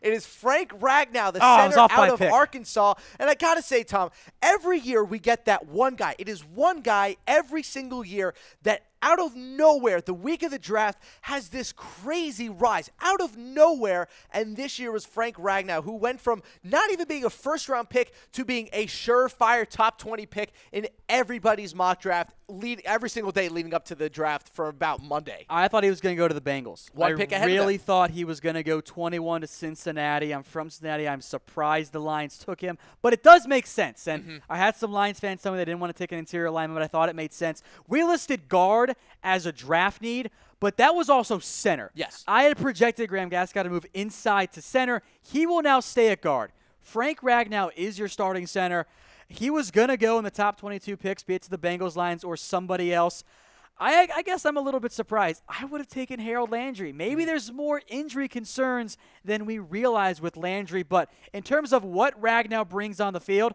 It is Frank Ragnow, the I was center off out my of pick. Arkansas. And I got to say, Tom, every year we get that one guy. It is one guy every single year that out of nowhere, the week of the draft, has this crazy rise out of nowhere. And this year was Frank Ragnow, who went from not even being a first-round pick to being a surefire top 20 pick in everybody's mock draft every single day leading up to the draft for about Monday. I thought he was going to go to the Bengals. One pick ahead I of really them. thought he was going to go 21 to Cincinnati. I'm from Cincinnati. I'm surprised the Lions took him. But it does make sense. And I had some Lions fans tell me they didn't want to take an interior lineman, but I thought it made sense. We listed guard as a draft need, but that was also center. Yes. I had projected Graham Gascott to move inside to center. He will now stay at guard. Frank Ragnow is your starting center. He was going to go in the top 22 picks, be it to the Bengals, Lions, or somebody else. I guess I'm a little bit surprised. I would have taken Harold Landry. Maybe there's more injury concerns than we realize with Landry, but in terms of what Ragnow brings on the field,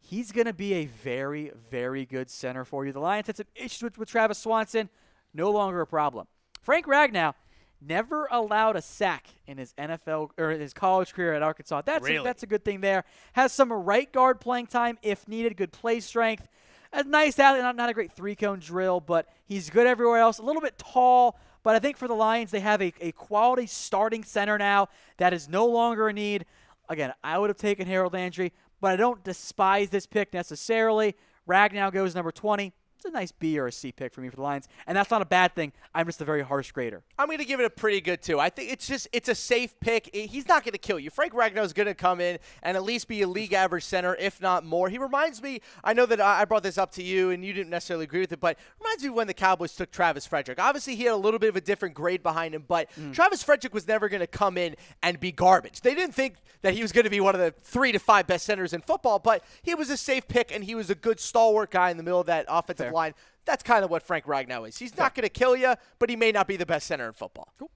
he's going to be a very, very good center for you. The Lions had some issues with Travis Swanson. No longer a problem. Frank Ragnow never allowed a sack in his NFL or his college career at Arkansas. That's a good thing there. Has some right guard playing time if needed. Good play strength. A nice athlete, not a great three-cone drill, but he's good everywhere else. A little bit tall, but I think for the Lions they have a quality starting center now that is no longer a need. Again, I would have taken Harold Landry, but I don't despise this pick necessarily. Ragnow goes number 20. It's a nice B or a C pick for me for the Lions, and that's not a bad thing. I'm just a very harsh grader. I'm going to give it a pretty good 2. I think it's a safe pick. He's not going to kill you. Frank Ragnow is going to come in and at least be a league average center, if not more. He reminds me, I know that I brought this up to you and you didn't necessarily agree with it, but reminds me when the Cowboys took Travis Frederick. Obviously, he had a little bit of a different grade behind him, but Travis Frederick was never going to come in and be garbage. They didn't think that he was going to be one of the 3 to 5 best centers in football, but he was a safe pick and he was a good stalwart guy in the middle of that offensive line. That's kind of what Frank Ragnow is. He's not going to kill you, but he may not be the best center in football. Cool.